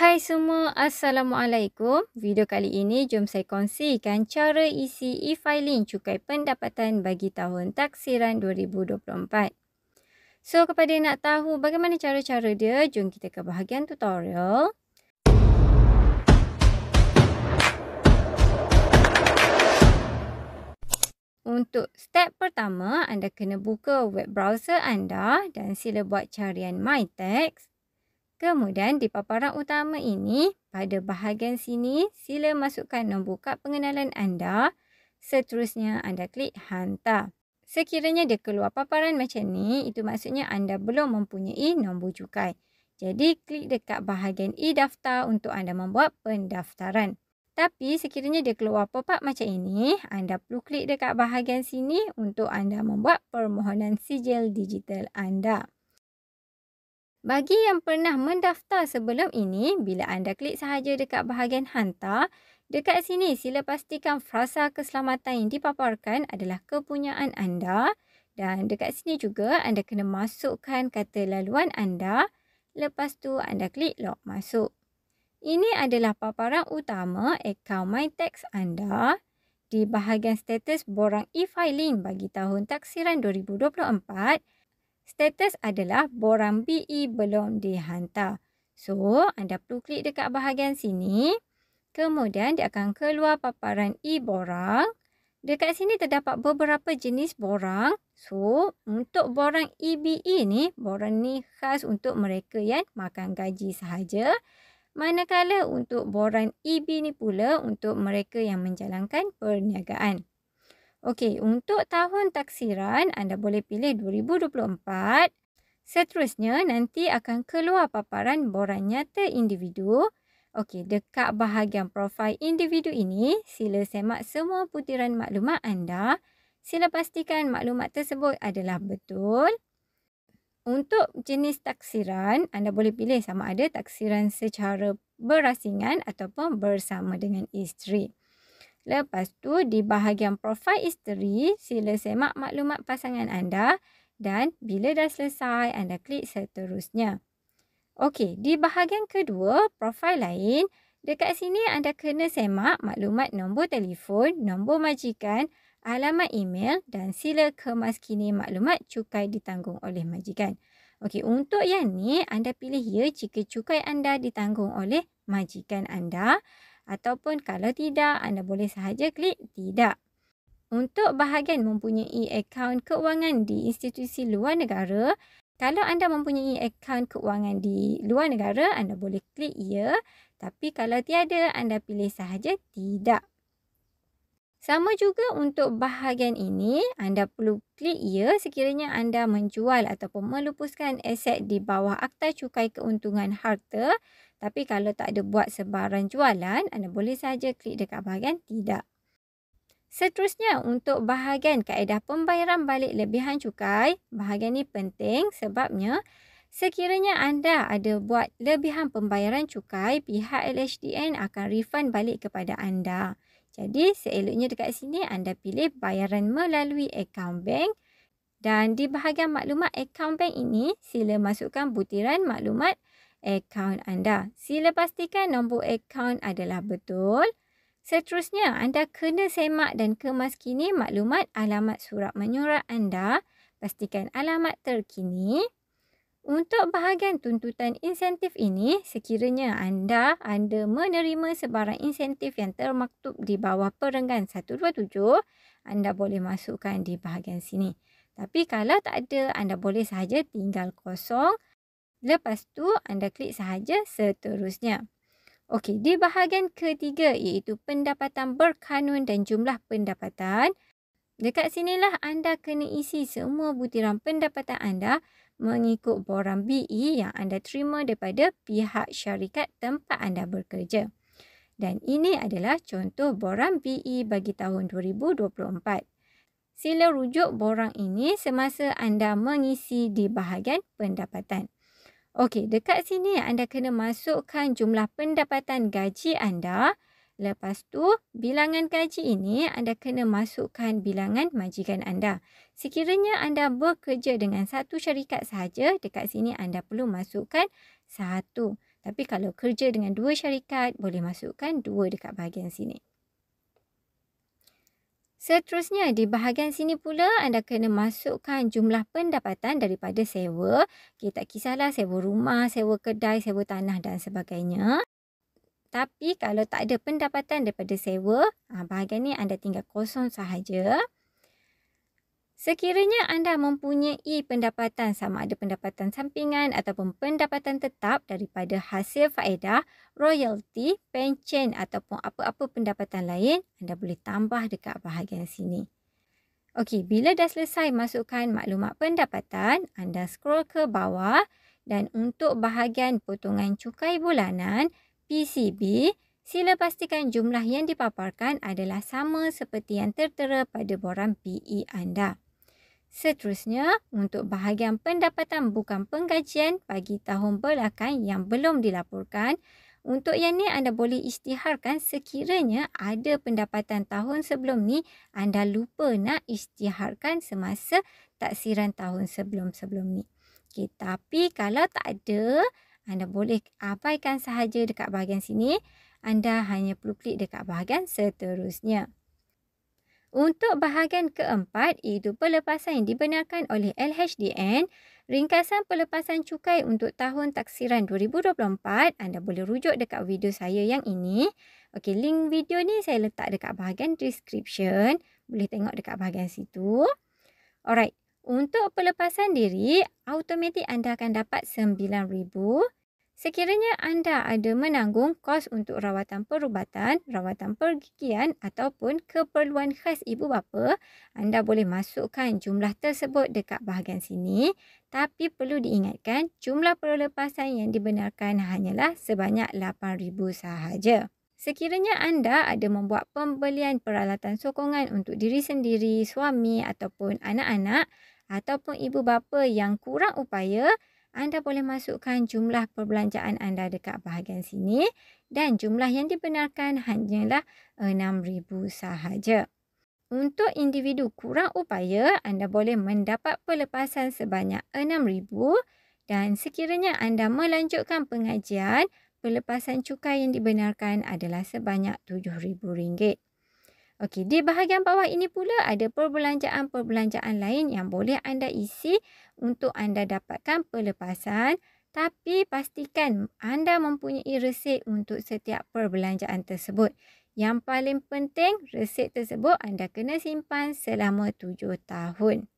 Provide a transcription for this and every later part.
Hai semua, Assalamualaikum. Video kali ini jom saya kongsikan cara isi e-filing cukai pendapatan bagi tahun taksiran 2024. So, kepada yang nak tahu bagaimana cara-cara dia, jom kita ke bahagian tutorial. Untuk step pertama, anda kena buka web browser anda dan sila buat carian MyTax. Kemudian di paparan utama ini, pada bahagian sini, sila masukkan nombor kad pengenalan anda. Seterusnya anda klik hantar. Sekiranya dia keluar paparan macam ni, itu maksudnya anda belum mempunyai nombor cukai. Jadi klik dekat bahagian e-daftar untuk anda membuat pendaftaran. Tapi sekiranya dia keluar pop-up macam ini, anda perlu klik dekat bahagian sini untuk anda membuat permohonan sijil digital anda. Bagi yang pernah mendaftar sebelum ini, bila anda klik sahaja dekat bahagian hantar, dekat sini sila pastikan frasa keselamatan yang dipaparkan adalah kepunyaan anda dan dekat sini juga anda kena masukkan kata laluan anda, lepas tu anda klik log masuk. Ini adalah paparan utama akaun MyTax anda. Di bahagian status borang e-filing bagi tahun taksiran 2024, status adalah borang BE belum dihantar. So, anda perlu klik dekat bahagian sini. Kemudian, dia akan keluar paparan e-borang. Dekat sini terdapat beberapa jenis borang. So, untuk borang EBE ni, borang ni khas untuk mereka yang makan gaji sahaja. Manakala untuk borang EB ni pula untuk mereka yang menjalankan perniagaan. Okey, untuk tahun taksiran anda boleh pilih 2024. Seterusnya nanti akan keluar paparan borang nyata individu. Okey, dekat bahagian profil individu ini, sila semak semua butiran maklumat anda. Sila pastikan maklumat tersebut adalah betul. Untuk jenis taksiran, anda boleh pilih sama ada taksiran secara berasingan ataupun bersama dengan isteri. Lepas tu, di bahagian profil isteri, sila semak maklumat pasangan anda dan bila dah selesai, anda klik seterusnya. Okey, di bahagian kedua, profil lain, dekat sini anda kena semak maklumat nombor telefon, nombor majikan, alamat email dan sila kemaskini maklumat cukai ditanggung oleh majikan. Okey, untuk yang ni, anda pilih ya jika cukai anda ditanggung oleh majikan anda. Ataupun kalau tidak, anda boleh sahaja klik tidak. Untuk bahagian mempunyai akaun keuangan di institusi luar negara, kalau anda mempunyai akaun keuangan di luar negara, anda boleh klik ya. Tapi kalau tiada, anda pilih sahaja tidak. Sama juga untuk bahagian ini, anda perlu klik ya sekiranya anda menjual ataupun melupuskan aset di bawah Akta Cukai Keuntungan Harta. Tapi kalau tak ada buat sebarang jualan, anda boleh saja klik dekat bahagian tidak. Seterusnya, untuk bahagian kaedah pembayaran balik lebihan cukai, bahagian ini penting sebabnya sekiranya anda ada buat lebihan pembayaran cukai, pihak LHDN akan refund balik kepada anda. Jadi, seeloknya dekat sini anda pilih bayaran melalui akaun bank dan di bahagian maklumat akaun bank ini, sila masukkan butiran maklumat akaun anda. Sila pastikan nombor akaun adalah betul. Seterusnya, anda kena semak dan kemaskini maklumat alamat surat menyurat anda. Pastikan alamat terkini. Untuk bahagian tuntutan insentif ini, sekiranya anda menerima sebarang insentif yang termaktub di bawah perenggan 127, anda boleh masukkan di bahagian sini. Tapi kalau tak ada, anda boleh sahaja tinggal kosong. Lepas tu, anda klik sahaja seterusnya. Okey, di bahagian ketiga iaitu pendapatan berkanun dan jumlah pendapatan. Dekat sinilah anda kena isi semua butiran pendapatan anda mengikut borang BE yang anda terima daripada pihak syarikat tempat anda bekerja. Dan ini adalah contoh borang BE bagi tahun 2024. Sila rujuk borang ini semasa anda mengisi di bahagian pendapatan. Okey, dekat sini anda kena masukkan jumlah pendapatan gaji anda. Lepas tu, bilangan gaji ini anda kena masukkan bilangan majikan anda. Sekiranya anda bekerja dengan satu syarikat sahaja, dekat sini anda perlu masukkan satu. Tapi kalau kerja dengan 2 syarikat, boleh masukkan 2 dekat bahagian sini. Seterusnya, di bahagian sini pula anda kena masukkan jumlah pendapatan daripada sewa. Okay, tak kisahlah sewa rumah, sewa kedai, sewa tanah dan sebagainya. Tapi kalau tak ada pendapatan daripada sewa, bahagian ni anda tinggal kosong sahaja. Sekiranya anda mempunyai pendapatan sama ada pendapatan sampingan ataupun pendapatan tetap daripada hasil faedah, royalti, pencen ataupun apa-apa pendapatan lain, anda boleh tambah dekat bahagian sini. Okey, bila dah selesai masukkan maklumat pendapatan, anda scroll ke bawah dan untuk bahagian potongan cukai bulanan, PCB, sila pastikan jumlah yang dipaparkan adalah sama seperti yang tertera pada borang PE anda. Seterusnya, untuk bahagian pendapatan bukan penggajian bagi tahun belakang yang belum dilaporkan, untuk yang ni anda boleh isytiharkan sekiranya ada pendapatan tahun sebelum ni anda lupa nak isytiharkan semasa taksiran tahun sebelum-sebelum ni. Okay, tapi kalau tak ada, anda boleh abaikan sahaja dekat bahagian sini. Anda hanya perlu klik dekat bahagian seterusnya. Untuk bahagian keempat, iaitu pelepasan yang dibenarkan oleh LHDN, ringkasan pelepasan cukai untuk tahun taksiran 2024, anda boleh rujuk dekat video saya yang ini. Okey, link video ni saya letak dekat bahagian description. Boleh tengok dekat bahagian situ. Alright, untuk pelepasan diri, automatik anda akan dapat RM9,000. Sekiranya anda ada menanggung kos untuk rawatan perubatan, rawatan pergigian ataupun keperluan khas ibu bapa, anda boleh masukkan jumlah tersebut dekat bahagian sini. Tapi perlu diingatkan, jumlah pelepasan yang dibenarkan hanyalah sebanyak RM8,000 sahaja. Sekiranya anda ada membuat pembelian peralatan sokongan untuk diri sendiri, suami ataupun anak-anak ataupun ibu bapa yang kurang upaya, anda boleh masukkan jumlah perbelanjaan anda dekat bahagian sini dan jumlah yang dibenarkan hanyalah RM6,000 sahaja. Untuk individu kurang upaya, anda boleh mendapat pelepasan sebanyak RM6,000 dan sekiranya anda melanjutkan pengajian, pelepasan cukai yang dibenarkan adalah sebanyak RM7,000. Okey, di bahagian bawah ini pula ada perbelanjaan-perbelanjaan lain yang boleh anda isi untuk anda dapatkan pelepasan, tapi pastikan anda mempunyai resit untuk setiap perbelanjaan tersebut. Yang paling penting, resit tersebut anda kena simpan selama 7 tahun.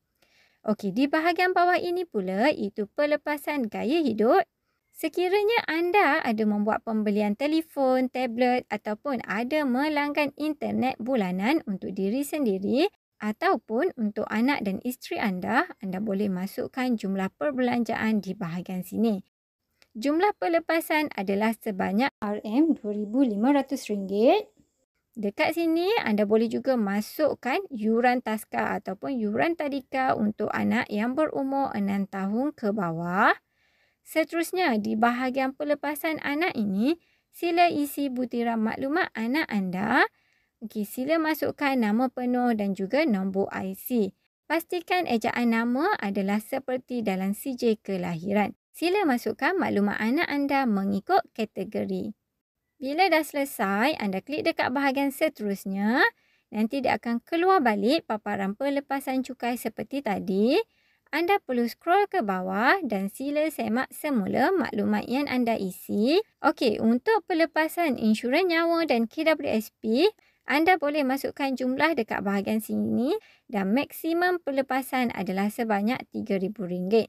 Okey, di bahagian bawah ini pula itu pelepasan gaya hidup. Sekiranya anda ada membuat pembelian telefon, tablet ataupun ada melanggan internet bulanan untuk diri sendiri ataupun untuk anak dan isteri anda, anda boleh masukkan jumlah perbelanjaan di bahagian sini. Jumlah pelepasan adalah sebanyak RM2,500. Dekat sini anda boleh juga masukkan yuran taska ataupun yuran tadika untuk anak yang berumur 6 tahun ke bawah. Seterusnya, di bahagian pelepasan anak ini, sila isi butiran maklumat anak anda. Okey, sila masukkan nama penuh dan juga nombor IC. Pastikan ejaan nama adalah seperti dalam CJ kelahiran. Sila masukkan maklumat anak anda mengikut kategori. Bila dah selesai, anda klik dekat bahagian seterusnya. Nanti dia akan keluar balik paparan pelepasan cukai seperti tadi. Anda perlu scroll ke bawah dan sila semak semula maklumat yang anda isi. Okey, untuk pelepasan insurans nyawa dan KWSP, anda boleh masukkan jumlah dekat bahagian sini dan maksimum pelepasan adalah sebanyak RM3,000.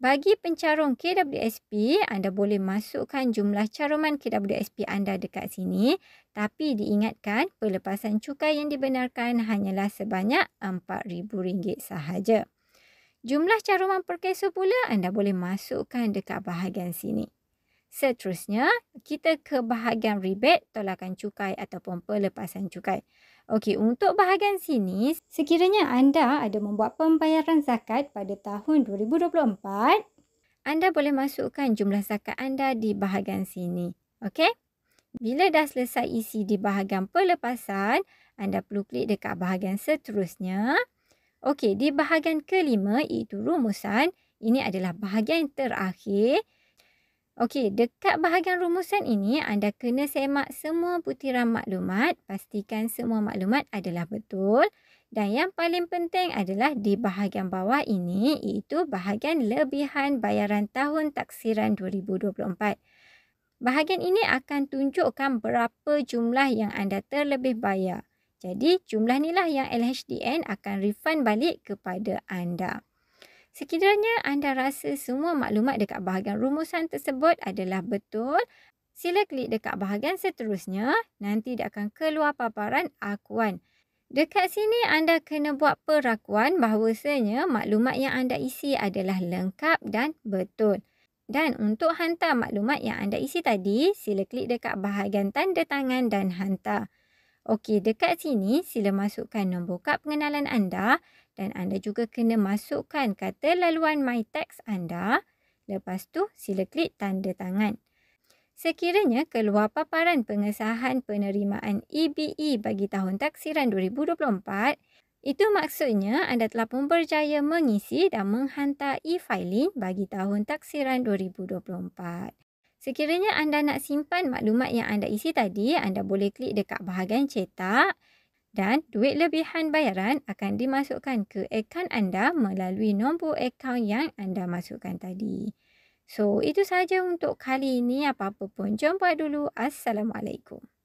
Bagi pencarum KWSP, anda boleh masukkan jumlah caruman KWSP anda dekat sini. Tapi diingatkan, pelepasan cukai yang dibenarkan hanyalah sebanyak RM4,000 sahaja. Jumlah caruman per keso pula anda boleh masukkan dekat bahagian sini. Seterusnya, kita ke bahagian rebate, tolakan cukai ataupun pelepasan cukai. Okey, untuk bahagian sini, sekiranya anda ada membuat pembayaran zakat pada tahun 2024, anda boleh masukkan jumlah zakat anda di bahagian sini. Okey? Bila dah selesai isi di bahagian pelepasan, anda perlu klik dekat bahagian seterusnya. Okey, di bahagian kelima iaitu rumusan, ini adalah bahagian terakhir. Okey, dekat bahagian rumusan ini anda kena semak semua butiran maklumat, pastikan semua maklumat adalah betul. Dan yang paling penting adalah di bahagian bawah ini iaitu bahagian lebihan bayaran tahun taksiran 2024. Bahagian ini akan tunjukkan berapa jumlah yang anda terlebih bayar. Jadi jumlah inilah yang LHDN akan refund balik kepada anda. Sekiranya anda rasa semua maklumat dekat bahagian rumusan tersebut adalah betul, sila klik dekat bahagian seterusnya, nanti dia akan keluar paparan akuan. Dekat sini anda kena buat perakuan bahawasanya maklumat yang anda isi adalah lengkap dan betul. Dan untuk hantar maklumat yang anda isi tadi, sila klik dekat bahagian tanda tangan dan hantar. Okey, dekat sini sila masukkan nombor kad pengenalan anda dan anda juga kena masukkan kata laluan MyTax anda. Lepas tu, sila klik tanda tangan. Sekiranya keluar paparan pengesahan penerimaan EBE bagi tahun taksiran 2024, itu maksudnya anda telah pun berjaya mengisi dan menghantar e-filing bagi tahun taksiran 2024. Sekiranya anda nak simpan maklumat yang anda isi tadi, anda boleh klik dekat bahagian cetak dan duit lebihan bayaran akan dimasukkan ke akaun anda melalui nombor akaun yang anda masukkan tadi. So, itu sahaja untuk kali ini. Apa-apa pun, jom buat dulu. Assalamualaikum.